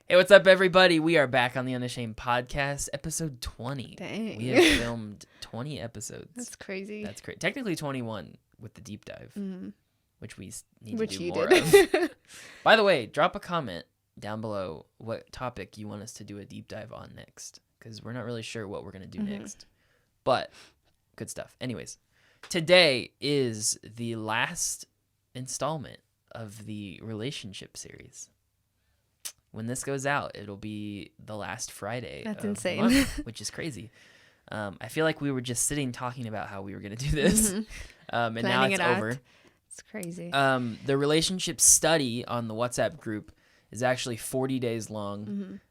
Hey, what's up, everybody? We are back on the Unashamed podcast, episode 20. Dang. We have filmed 20 episodes. That's crazy. That's great. Technically 21 with the deep dive, which we need to do you more did. of. By the way, drop a comment down below what topic you want us to do a deep dive on next, because we're not really sure what we're going to do next. But good stuff. Anyways, today is the last installment of the relationship series. When this goes out, it'll be the last Friday. That's of insane. The month, which is crazy. I feel like we were just sitting talking about how we were going to do this, and now Planning it's it out. over. It's crazy. The relationship study on the WhatsApp group is actually 40 days long.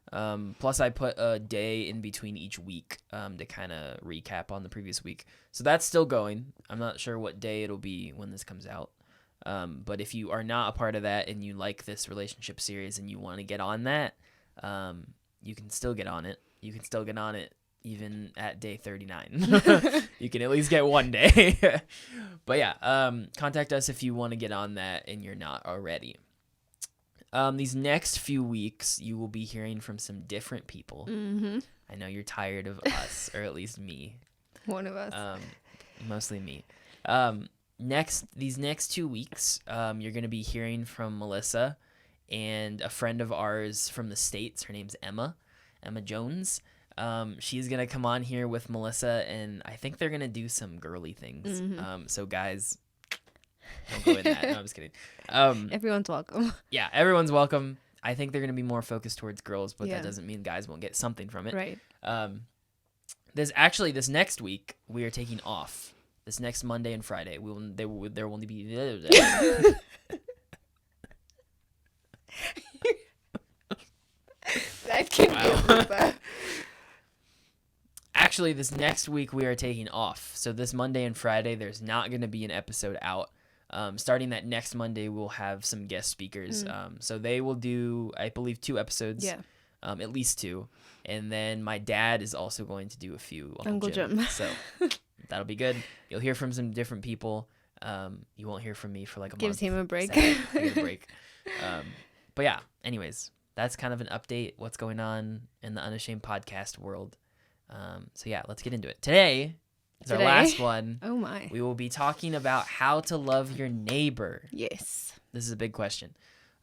Plus, I put a day in between each week to kind of recap on the previous week. So that's still going. I'm not sure what day it'll be when this comes out. But if you are not a part of that and you like this relationship series and you want to get on that, you can still get on it. You can still get on it even at day 39. You can at least get one day. But yeah, contact us if you want to get on that and you're not already. These next few weeks, you will be hearing from some different people. I know you're tired of us, or at least me. One of us. Mostly me. These next 2 weeks, you're going to be hearing from Melissa and a friend of ours from the States. Her name's Emma Jones. She's going to come on here with Melissa, and I think they're going to do some girly things. So guys, don't go in that. No, I'm just kidding. Everyone's welcome. Yeah, everyone's welcome. I think they're going to be more focused towards girls, but Yeah. that doesn't mean guys won't get something from it. Right. This next week, we are taking off. This next Monday and Friday, there will only be. I can't believe that. Actually, this next week we are taking off. So this Monday and Friday, there's not going to be an episode out. Starting that next Monday, we'll have some guest speakers. So they will do, I believe, 2 episodes. Yeah. At least 2. And then my dad is also going to do a few. Uncle Jim. So that'll be good. You'll hear from some different people. You won't hear from me for like a Gives month. him a break. Sad. I get a break. But yeah, anyways, that's kind of an update what's going on in the Unashamed podcast world. So yeah, let's get into it. Today is our last one. Oh my. We will be talking about how to love your neighbor. Yes. This is a big question.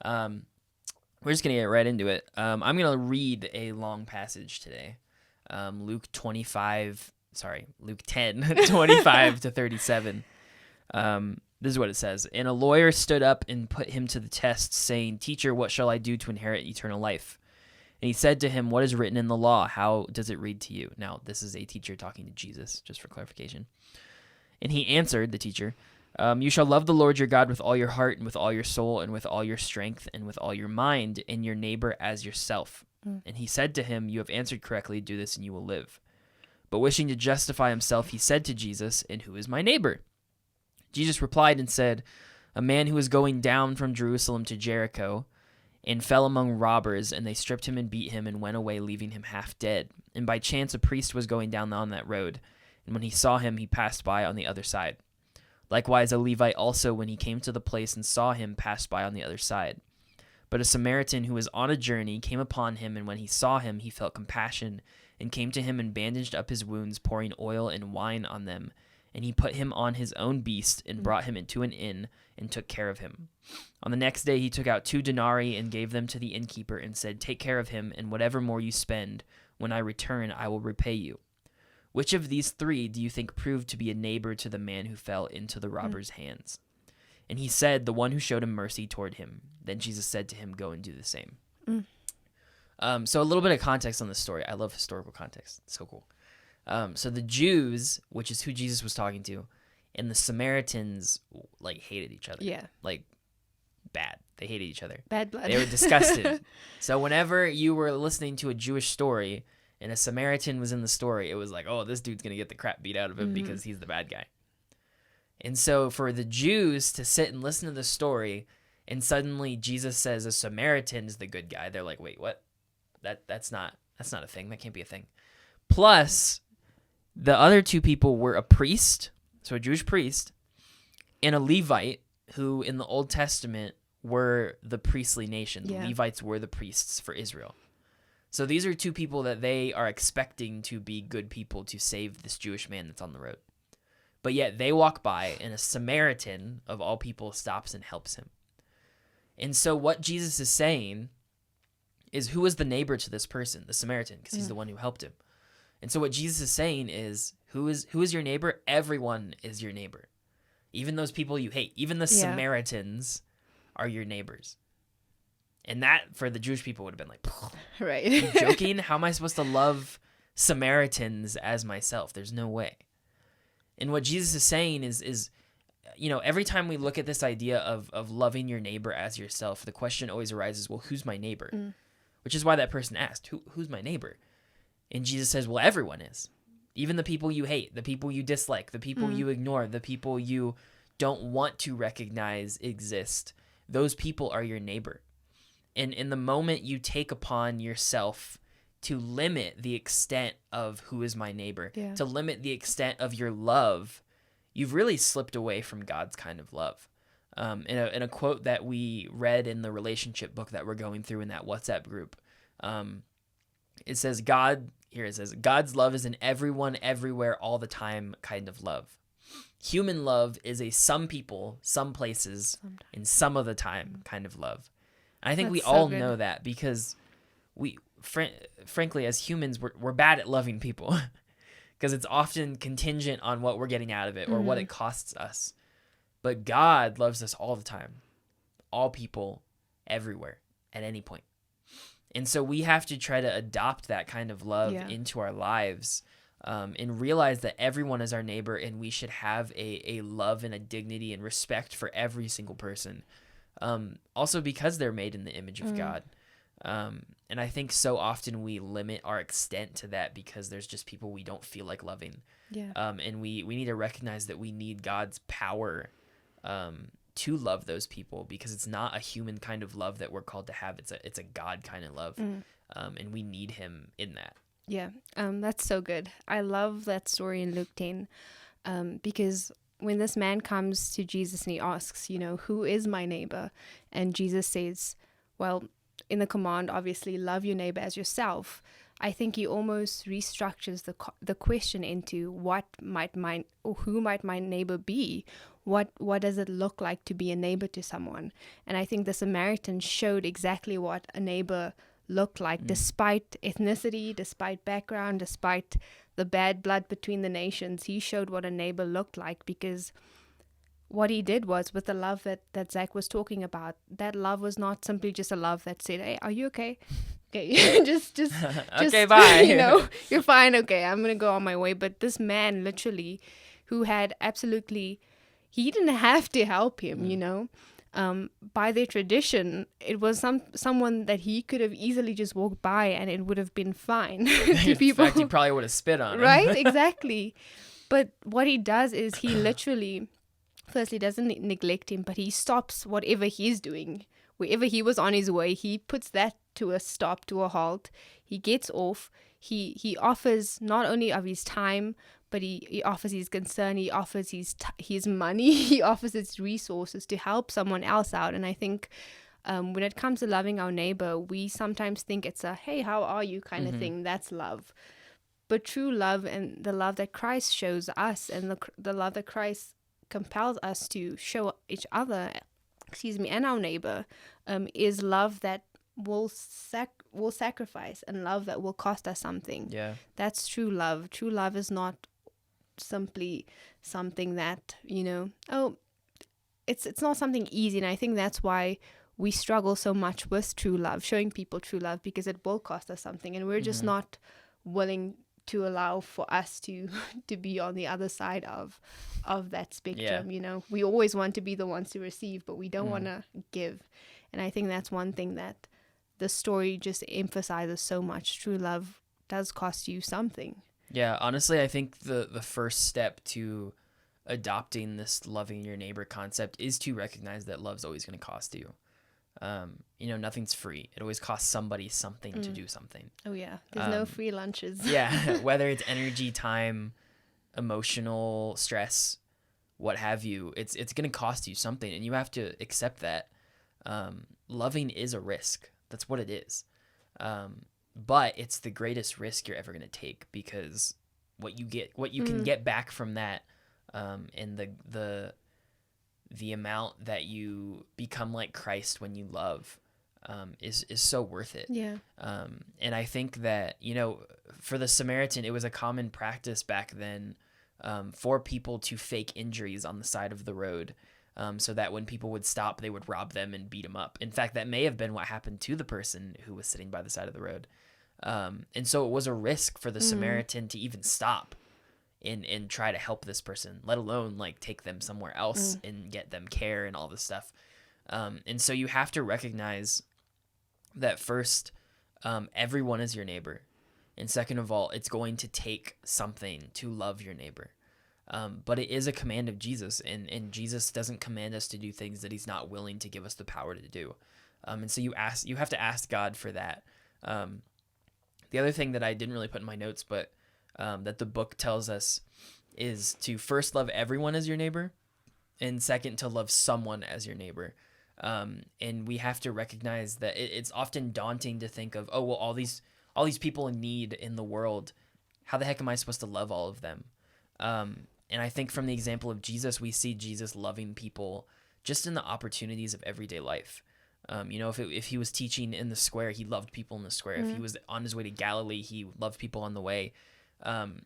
We're just going to get right into it. I'm going to read a long passage today. Luke 10, 25 to 37. This is what it says. And a lawyer stood up and put him to the test, saying, "Teacher, what shall I do to inherit eternal life?" And he said to him, "What is written in the law? How does it read to you?" Now, this is a teacher talking to Jesus, just for clarification. And he answered, the teacher, "You shall love the Lord your God with all your heart and with all your soul and with all your strength and with all your mind, and your neighbor as yourself." And he said to him, "You have answered correctly. Do this and you will live." But wishing to justify himself, he said to Jesus, "And who is my neighbor?" Jesus replied and said, "A man who was going down from Jerusalem to Jericho and fell among robbers, and they stripped him and beat him and went away, leaving him half dead. And by chance a priest was going down on that road, and when he saw him, he passed by on the other side. Likewise a Levite also, when he came to the place and saw him, passed by on the other side. But a Samaritan who was on a journey came upon him, and when he saw him, he felt compassion, and came to him and bandaged up his wounds, pouring oil and wine on them. And he put him on his own beast and brought him into an inn and took care of him. On the next day he took out 2 denarii and gave them to the innkeeper and said, 'Take care of him, and whatever more you spend, when I return, I will repay you.' Which of these 3 do you think proved to be a neighbor to the man who fell into the robber's hands?" And he said, "The one who showed him mercy toward him." Then Jesus said to him, "Go and do the same." So a little bit of context on this story. I love historical context. It's so cool. So the Jews, which is who Jesus was talking to, and the Samaritans, like, hated each other. Yeah. Like, bad. They hated each other. Bad blood. They were disgusted. So whenever you were listening to a Jewish story and a Samaritan was in the story, it was like, oh, this dude's going to get the crap beat out of him because he's the bad guy. And so for the Jews to sit and listen to the story, and suddenly Jesus says a Samaritan is the good guy, they're like, wait, what? That's not a thing. That can't be a thing. Plus, the other 2 people were a priest, so a Jewish priest, and a Levite, who in the Old Testament were the priestly nation. The Yeah. Levites were the priests for Israel. So these are two people that they are expecting to be good people to save this Jewish man that's on the road. But yet they walk by, and a Samaritan, of all people, stops and helps him. And so what Jesus is saying is, who is the neighbor to this person? The Samaritan, because he's the one who helped him. And so what Jesus is saying is, who is your neighbor? Everyone is your neighbor. Even those people you hate. Even the Samaritans are your neighbors. And that, for the Jewish people, would have been like, Right. are you joking? How am I supposed to love Samaritans as myself? There's no way. And what Jesus is saying is, every time we look at this idea of loving your neighbor as yourself, the question always arises, well, who's my neighbor? Which is why that person asked, who's my neighbor? And Jesus says, well, everyone is. Even the people you hate, the people you dislike, the people you ignore, the people you don't want to recognize exist, those people are your neighbor. And in the moment you take upon yourself to limit the extent of who is my neighbor, to limit the extent of your love, you've really slipped away from God's kind of love. In a quote that we read in the relationship book that we're going through in that WhatsApp group, it says, God's love is an everyone, everywhere, all the time kind of love. Human love is a some people, some places, and some of the time kind of love. And I think we all know that, because we, frankly, as humans, we're bad at loving people because it's often contingent on what we're getting out of it or what it costs us. But God loves us all the time, all people, everywhere, at any point. And so we have to try to adopt that kind of love into our lives, and realize that everyone is our neighbor, and we should have a love and a dignity and respect for every single person. Also because they're made in the image of God. And I think so often we limit our extent to that because there's just people we don't feel like loving. And we need to recognize that we need God's power to love those people, because it's not a human kind of love that we're called to have. It's a God kind of love. And we need him in that. Yeah, that's so good. I love that story in Luke 10, because when this man comes to Jesus and he asks, who is my neighbor? And Jesus says, well, in the command, obviously, love your neighbor as yourself. I think he almost restructures the question into who might my neighbor be? What does it look like to be a neighbor to someone? And I think the Samaritan showed exactly what a neighbor looked like, despite ethnicity, despite background, despite the bad blood between the nations. He showed what a neighbor looked like, because what he did was, with the love that Zach was talking about, that love was not simply just a love that said, hey, are you okay? Okay, just okay, bye. You're fine. Okay, I'm going to go on my way. But this man literally, who had absolutely, he didn't have to help him, by their tradition, it was someone that he could have easily just walked by and it would have been fine to people. In fact, he probably would have spit on him. Right, exactly. But what he does is he literally, firstly, doesn't neglect him, but he stops whatever he's doing. Wherever he was on his way, he puts that to a stop, to a halt. He gets off. He offers not only of his time, but he offers his concern, he offers his money, he offers his resources to help someone else out. And I think when it comes to loving our neighbor, we sometimes think it's a, hey, how are you kind of thing. That's love. But true love, and the love that Christ shows us, and the love that Christ compels us to show each other, and our neighbor, is love that will sacrifice, and love that will cost us something. Yeah. That's true love. True love is not simply something that, it's not something easy. And I think that's why we struggle so much with true love, showing people true love, because it will cost us something, and we're just not willing to allow for us to be on the other side of that spectrum. We always want to be the ones to receive, but we don't want to give. And I think that's one thing that the story just emphasizes so much. True love does cost you something. Yeah, honestly, I think the first step to adopting this loving your neighbor concept is to recognize that love's always going to cost you. Nothing's free. It always costs somebody something to do something. Oh yeah, there's no free lunches. Yeah, whether it's energy, time, emotional stress, what have you, it's going to cost you something, and you have to accept that. loving is a risk. That's what it is. But it's the greatest risk you're ever going to take, because what you can get back from that, and the amount that you become like Christ when you love, is so worth it. Yeah. And I think that, for the Samaritan, it was a common practice back then, for people to fake injuries on the side of the road, so that when people would stop, they would rob them and beat them up. In fact, that may have been what happened to the person who was sitting by the side of the road. And so it was a risk for the Samaritan to even stop and try to help this person, let alone like take them somewhere else and get them care and all this stuff. And so you have to recognize that first, everyone is your neighbor. And second of all, it's going to take something to love your neighbor. But it is a command of Jesus, and Jesus doesn't command us to do things that he's not willing to give us the power to do. And so you have to ask God for that. The other thing that I didn't really put in my notes, but that the book tells us, is to first love everyone as your neighbor, and second, to love someone as your neighbor. And we have to recognize that it's often daunting to think of, oh, well, all these people in need in the world, how the heck am I supposed to love all of them? And I think from the example of Jesus, we see Jesus loving people just in the opportunities of everyday life. If he was teaching in the square, he loved people in the square. If he was on his way to Galilee, he loved people on the way.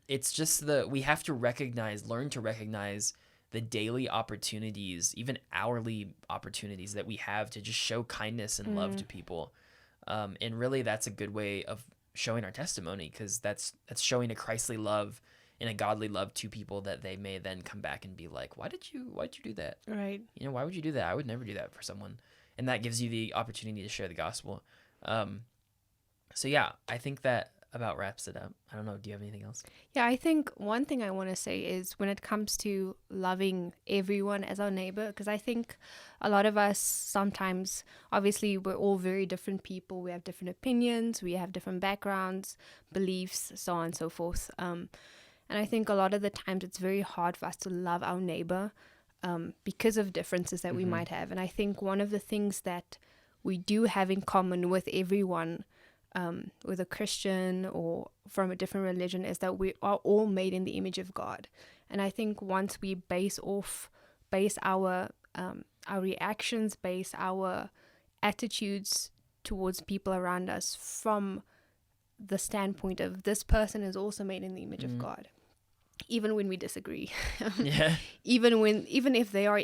It's just we have to learn to recognize the daily opportunities, even hourly opportunities that we have to just show kindness and love to people. And really that's a good way of showing our testimony, because that's showing a Christly love and a godly love to people, that they may then come back and be like, why'd you do that? Right. Why would you do that? I would never do that for someone. And that gives you the opportunity to share the gospel. So yeah, I think that about wraps it up. I don't know. Do you have anything else? Yeah, I think one thing I want to say is when it comes to loving everyone as our neighbor, because I think a lot of us sometimes, obviously, we're all very different people. We have different opinions. We have different backgrounds, beliefs, so on and so forth. And I think a lot of the times it's very hard for us to love our neighbor because of differences that we might have. And I think one of the things that we do have in common with everyone, with a Christian or from a different religion, is that we are all made in the image of God. And I think once we base our reactions, base our attitudes towards people around us from the standpoint of this person is also made in the image of God, even when we disagree, even if they are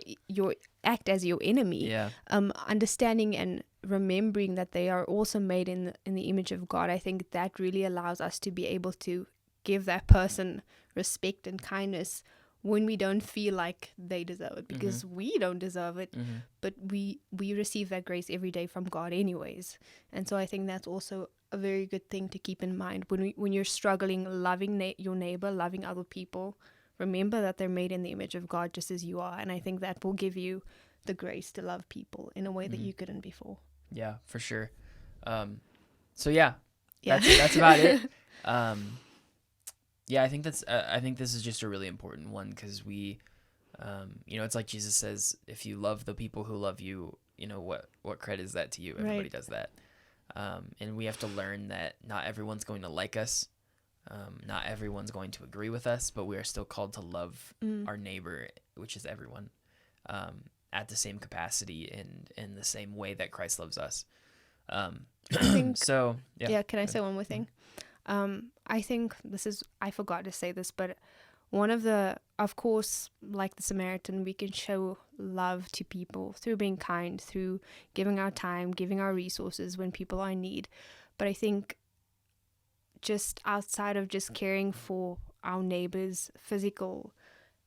act as your enemy, understanding and remembering that they are also made in the image of God, I think that really allows us to be able to give that person respect and kindness when we don't feel like they deserve it, because we don't deserve it, but we receive that grace every day from God anyways. And so I think that's also a very good thing to keep in mind when you're struggling loving your neighbor, loving other people. Remember that they're made in the image of God just as you are, and I think that will give you the grace to love people in a way that you couldn't before. Yeah, for sure. So yeah. That's about it. Yeah, I think this is just a really important one, because we, it's like Jesus says, if you love the people who love you, what credit is that to you? Everybody does that. And we have to learn that not everyone's going to like us. Not everyone's going to agree with us, but we are still called to love our neighbor, which is everyone, at the same capacity and in the same way that Christ loves us. I think, so, yeah. Yeah, can I say one more thing? I think I forgot to say this, but of course, like the Samaritan, we can show love to people through being kind, through giving our time, giving our resources when people are in need. But I think just outside of just caring for our neighbors' physical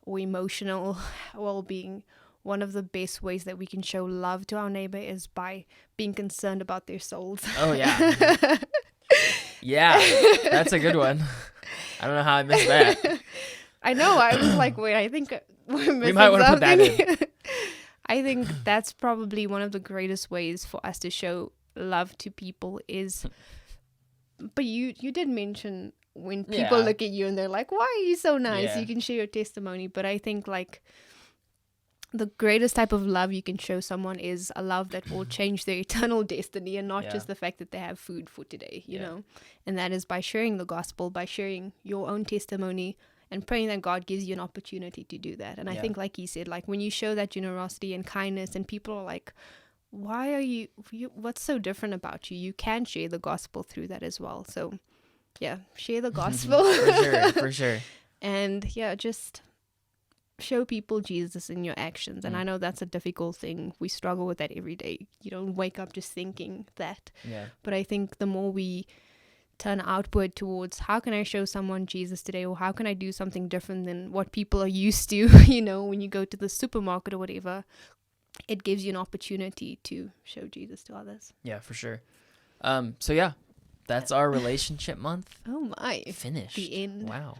or emotional well-being, one of the best ways that we can show love to our neighbor is by being concerned about their souls. Oh, yeah. Yeah, that's a good one. I don't know how I missed that. I know. I was like, wait, I think we might want to put that in. I think that's probably one of the greatest ways for us to show love to people is, but you did mention when people look at you and they're like, why are you so nice? Yeah. You can share your testimony. But I think like the greatest type of love you can show someone is a love that will change their eternal destiny, and not Yeah. just the fact that they have food for today, you Yeah. know. And that is by sharing the gospel, by sharing your own testimony, and praying that God gives you an opportunity to do that. And I Yeah. think, like he said, like when you show that generosity and kindness, and people are like, why are you what's so different about you? You can share the gospel through that as well. So yeah, share the gospel. For sure. And yeah, just show people Jesus in your actions. And I know that's a difficult thing. We struggle with that every day. You don't wake up just thinking that. Yeah. But I think the more we turn outward towards how can I show someone Jesus today, or how can I do something different than what people are used to, you know, when you go to the supermarket or whatever, it gives you an opportunity to show Jesus to others. Yeah, for sure. So yeah, that's our relationship month. Oh my. Finished. The end. Wow.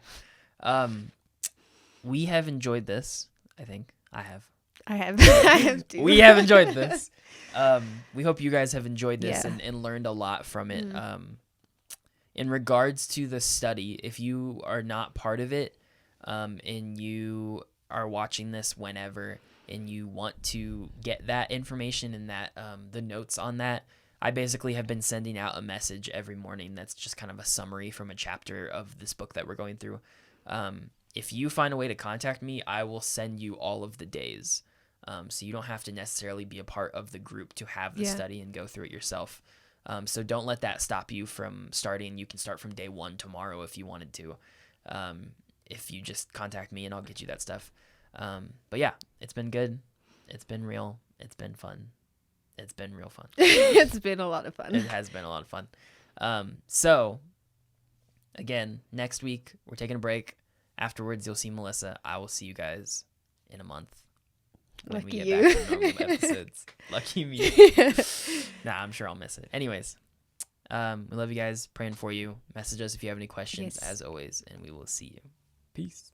We have enjoyed this. I think I have. I have to. We have enjoyed this. We hope you guys have enjoyed this Yeah. and learned a lot from it. In regards to the study, if you are not part of it, and you are watching this whenever, and you want to get that information and that the notes on that, I basically have been sending out a message every morning that's just kind of a summary from a chapter of this book that we're going through. If you find a way to contact me, I will send you all of the days. So you don't have to necessarily be a part of the group to have the study and go through it yourself. So don't let that stop you from starting. You can start from day 1 tomorrow if you wanted to. If you just contact me, and I'll get you that stuff. But yeah, it's been good. It's been real. It's been fun. It's been real fun. It's been a lot of fun. It has been a lot of fun. So again, next week we're taking a break. Afterwards, you'll see Melissa. I will see you guys in a month when Lucky we get you. back to normal episodes. Lucky me. Nah, I'm sure I'll miss it. Anyways, we love you guys. Praying for you. Message us if you have any questions, Yes. as always, and we will see you. Peace.